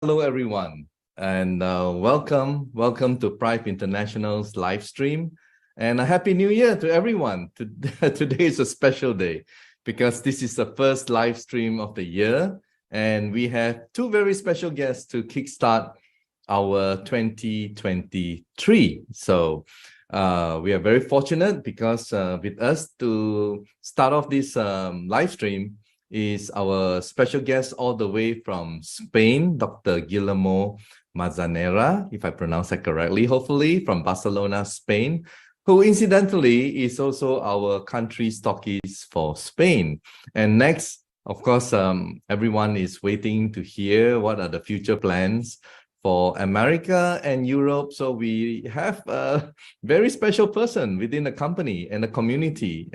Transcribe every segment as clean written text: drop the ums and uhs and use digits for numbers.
Hello, everyone, and welcome to Prive International's live stream, and a happy New Year to everyone. Today is a special day because this is the first live stream of the year, and we have two very special guests to kickstart our 2023. So we are very fortunate because with us to start off this live stream is our special guest all the way from Spain, Dr. Guillermo Manzanera, if I pronounce that correctly, hopefully from Barcelona, Spain, who incidentally is also our country stockist for Spain. And next, of course, everyone is waiting to hear what are the future plans for America and Europe. So we have a very special person within the company and the community.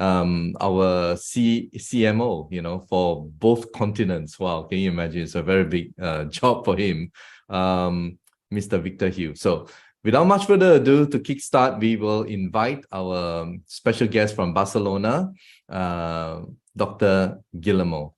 Our CMO, for both continents. Wow, can you imagine? It's a very big job for him, Mr. Victor Hugh. So without much further ado, to kickstart, we will invite our special guest from Barcelona, Dr. Guillermo.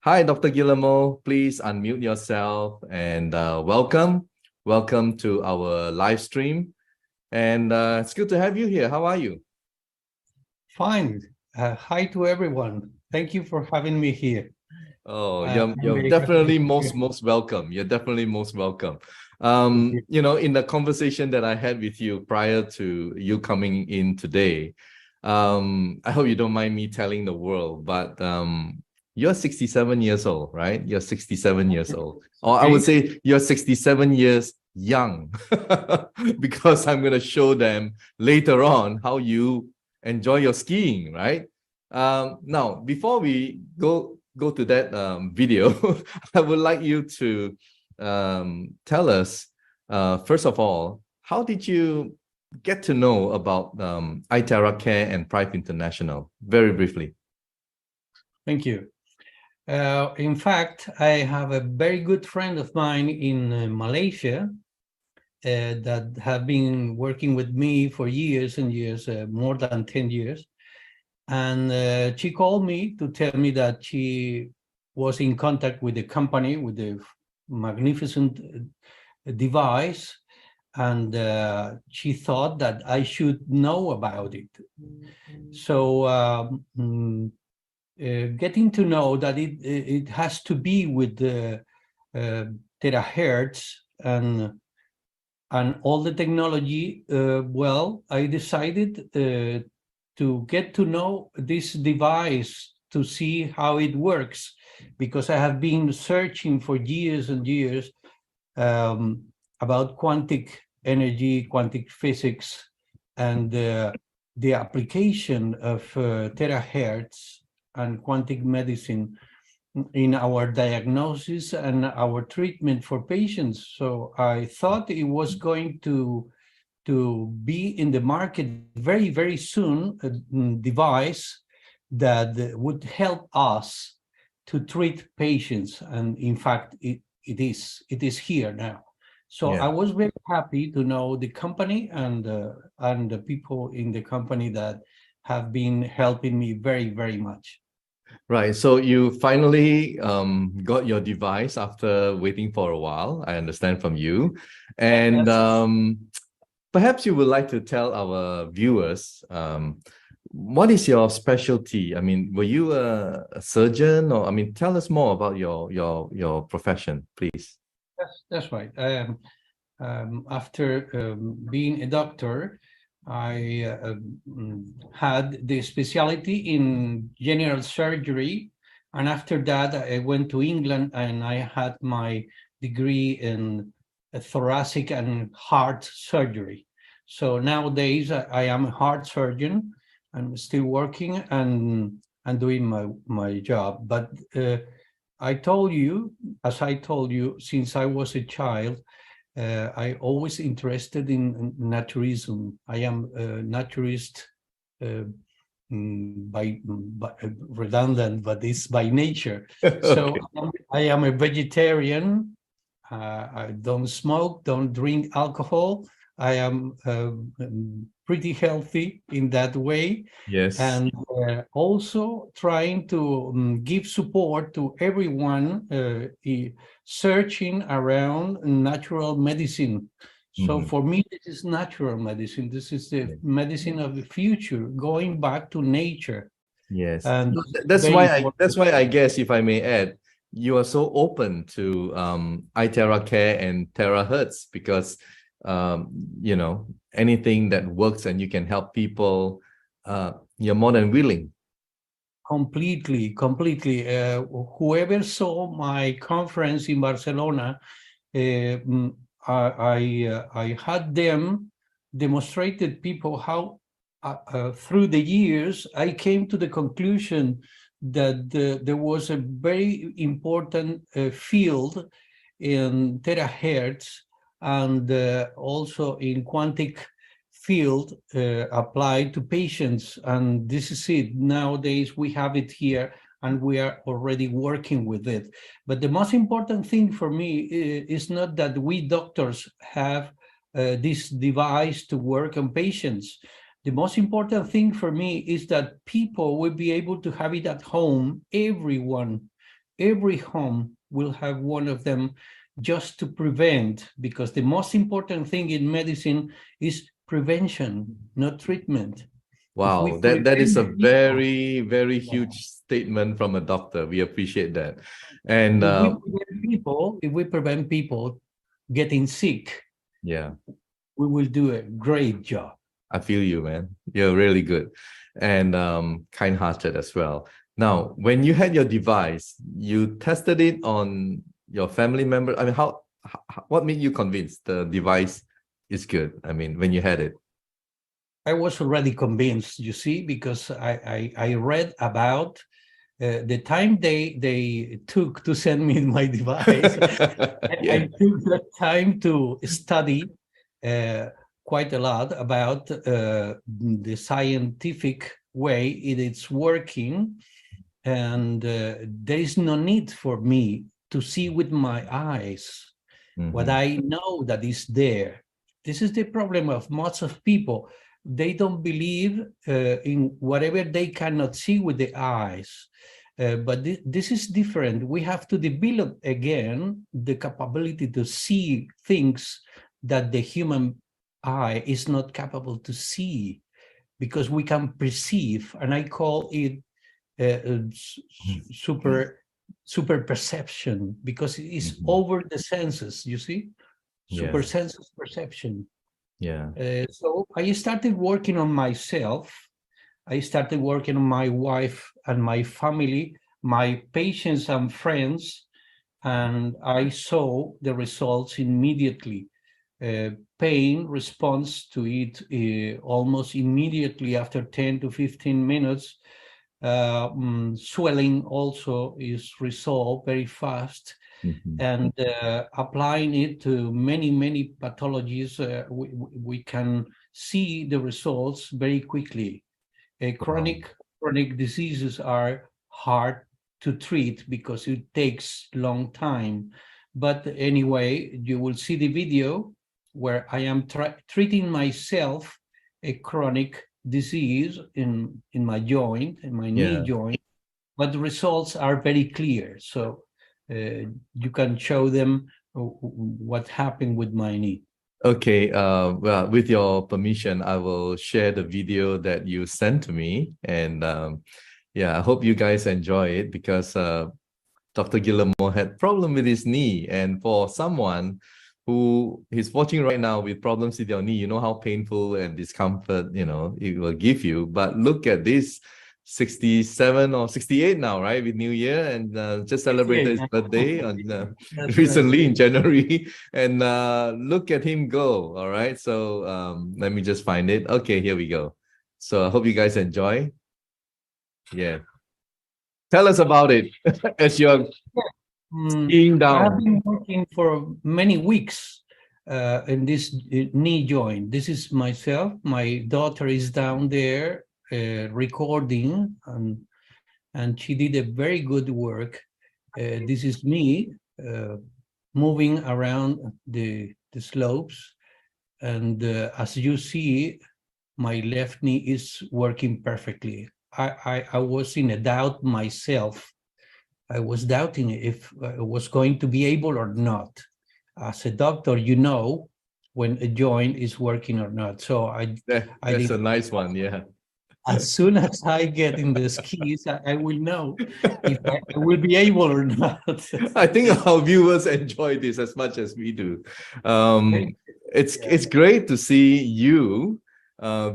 Hi, Dr. Guillermo. Please unmute yourself and welcome. Welcome to our live stream. And it's good to have you here. How are you? Fine. Hi to everyone. Thank you for having me here. Oh, you're definitely most welcome. You're definitely most welcome. In the conversation that I had with you prior to you coming in today, I hope you don't mind me telling the world, but you're 67 years old, right? You're 67 years old. Or I would say you're 67 years young because I'm going to show them later on how you enjoy your skiing, right? Now, before we go to that video, I would like you to tell us, first of all, how did you get to know about iTera Care and Prive International? Very briefly. Thank you. In fact, I have a very good friend of mine in Malaysia that have been working with me for years and years, more than 10 years. And she called me to tell me that she was in contact with the company, with the magnificent device, and she thought that I should know about it. So getting to know that it has to be with the terahertz and all the technology, well, I decided to get to know this device to see how it works, because I have been searching for years and years about quantic energy, quantic physics, and the application of terahertz and quantic medicine in our diagnosis and our treatment for patients. So I thought it was going to be in the market very, very soon, a device that would help us to treat patients. And in fact, it is here now. So yeah. I was very happy to know the company and the people in the company that have been helping me very, very much. Right. So you finally got your device after waiting for a while, I understand from you. And perhaps you would like to tell our viewers, what is your specialty? I mean, were you a surgeon, or tell us more about your profession, please. That's right. After being a doctor, I had the specialty in general surgery, and after that I went to England and I had my degree in thoracic and heart surgery. So nowadays I am a heart surgeon. I'm still working and doing my job. But I told you, since I was a child, I always interested in naturism. I am a naturist by redundant, but it's by nature. So I am a vegetarian. I don't smoke, don't drink alcohol, I am pretty healthy in that way, Yes. and also trying to give support to everyone searching around natural medicine. So Mhm. for me, this is natural medicine. This is the medicine of the future, going back to nature, Yes. and So this is that's very why I important. that's why I guess, if I may add, you are so open to iTera Care and terahertz because you know, anything that works and you can help people, you're more than willing. Completely. Whoever saw my conference in Barcelona, mm, I had them demonstrated people how through the years I came to the conclusion that there was a very important field in terahertz and also in quantic field applied to patients. And this is it. Nowadays, we have it here and we are already working with it. But the most important thing for me is not that we doctors have this device to work on patients. The most important thing for me is that people will be able to have it at home. Everyone, every home will have one of them, just to prevent, because the most important thing in medicine is prevention, not treatment. If we Wow, that is a prevent people, very, very huge statement from a doctor. We appreciate that. And if we prevent people getting sick, yeah, we will do a great job. I feel you, man. You're really good and kind-hearted as well. Now, when you had your device, you tested it on your family member. I mean, what made you convinced the device is good? I mean, when you had it. I was already convinced, you see, because I read about the time they took to send me my device. Yeah. I took the time to study uh, quite a lot about the scientific way it is working, and there is no need for me to see with my eyes what Mhm. I know that is there. This is the problem of most of people. They don't believe in whatever they cannot see with the eyes. But this is different. We have to develop again the capability to see things that the human eye is not capable to see, because we can perceive, and I call it super perception, because it is Mhm. over the senses, you see, super Yeah. senses perception. Yeah. So I started working on myself. I started working on my wife and my family, my patients and friends, and I saw the results immediately. Pain responds to it almost immediately after 10 to 15 minutes. Swelling also is resolved very fast, Mhm. and applying it to many pathologies, we can see the results very quickly. Wow. Chronic diseases are hard to treat because it takes long time. But anyway, you will see the video where I am treating myself a chronic disease in my joint, in my knee Yeah. joint, but the results are very clear. So you can show them what happened with my knee. Okay, well, with your permission, I will share the video that you sent to me. And yeah, I hope you guys enjoy it because Dr. Guillermo had problem with his knee. And for someone who is watching right now with problems with your knee, you know how painful and discomfort, you know, it will give you. But look at this, 67 or 68 now, right? With New Year, and just celebrated his birthday on That's right. recently in January. And look at him go. All right. So let me just find it. Okay, here we go. So I hope you guys enjoy. Yeah. Tell us about it as you're skiing I have down. been working for many weeks in this knee joint. This is myself. My daughter is down there recording, and she did a very good work. This is me moving around the slopes. And as you see, my left knee is working perfectly. I was in a doubt myself. I was doubting if I was going to be able or not. As a doctor, you know when a joint is working or not. So I That's did. a nice one. Yeah. As soon as I get in the skis, I will know if I will be able or not. I think our viewers enjoy this as much as we do. It's great to see you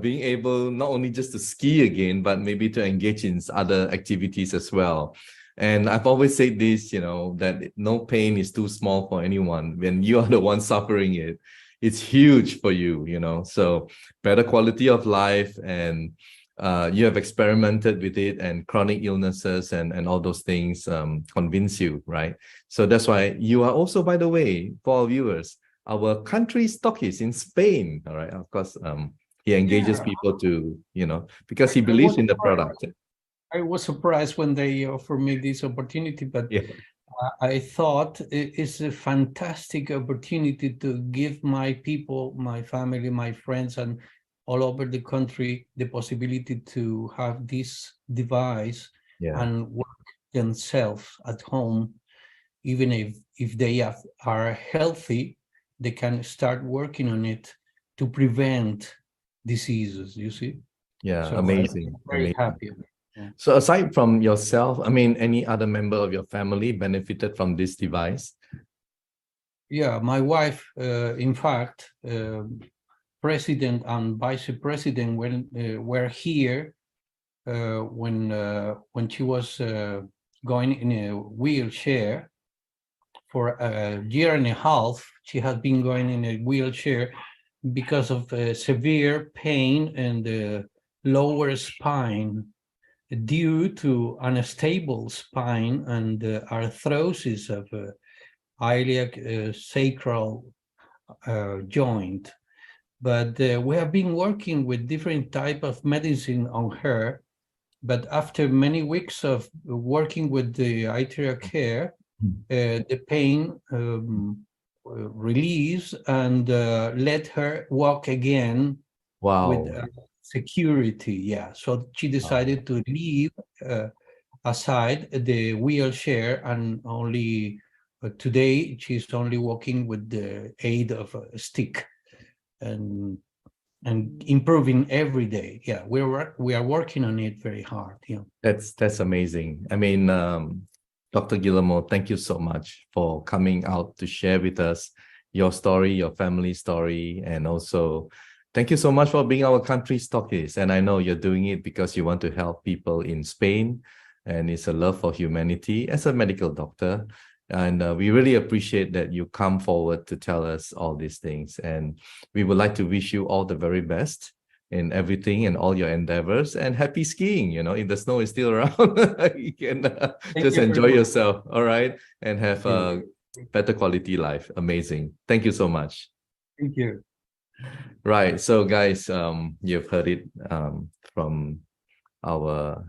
being able not only just to ski again, but maybe to engage in other activities as well. And I've always said this, that no pain is too small for anyone. When you are the one suffering it, it's huge for you, So better quality of life, and you have experimented with it, and chronic illnesses and all those things convince you, right? So that's why you are also, by the way, for our viewers, our country stockist in Spain. All right, of course, he engages people to, because he believes in the product. I was surprised when they offered me this opportunity, but Yeah. I thought it's a fantastic opportunity to give my people, my family, my friends, and all over the country the possibility to have this device and work themselves at home. Even if they are healthy, they can start working on it to prevent diseases, you see? Yeah, So amazing. I'm very happy. Yeah. So aside from yourself, any other member of your family benefited from this device? Yeah, my wife, in fact, president and vice president were here when she was going in a wheelchair for a year and a half. She had been going in a wheelchair because of severe pain in the lower spine due to unstable spine and arthrosis of iliac sacral joint. But we have been working with different type of medicine on her. But after many weeks of working with the iTera care, the pain released and let her walk again. Wow. With security. Yeah, so she decided to leave aside the wheelchair, and only today she's only walking with the aid of a stick and improving every day. Yeah, we are working on it very hard. Yeah, that's amazing. I mean, Dr. Guillermo, thank you so much for coming out to share with us your story, your family story, and also thank you so much for being our country stockist. And I know you're doing it because you want to help people in Spain, and it's a love for humanity as a medical doctor. And we really appreciate that you come forward to tell us all these things. And we would like to wish you all the very best in everything and all your endeavors, and happy skiing. If the snow is still around, you can just enjoy yourself. All right. And have a better quality life. Amazing. Thank you so much. thank you. Right. So guys, you've heard it from our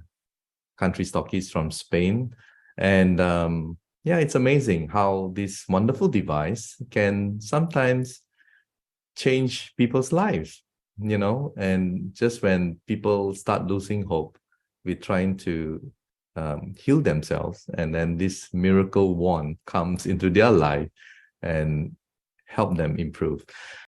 country stockists from Spain. And yeah, it's amazing how this wonderful device can sometimes change people's lives, and just when people start losing hope with trying to heal themselves, and then this miracle wand comes into their life and help them improve.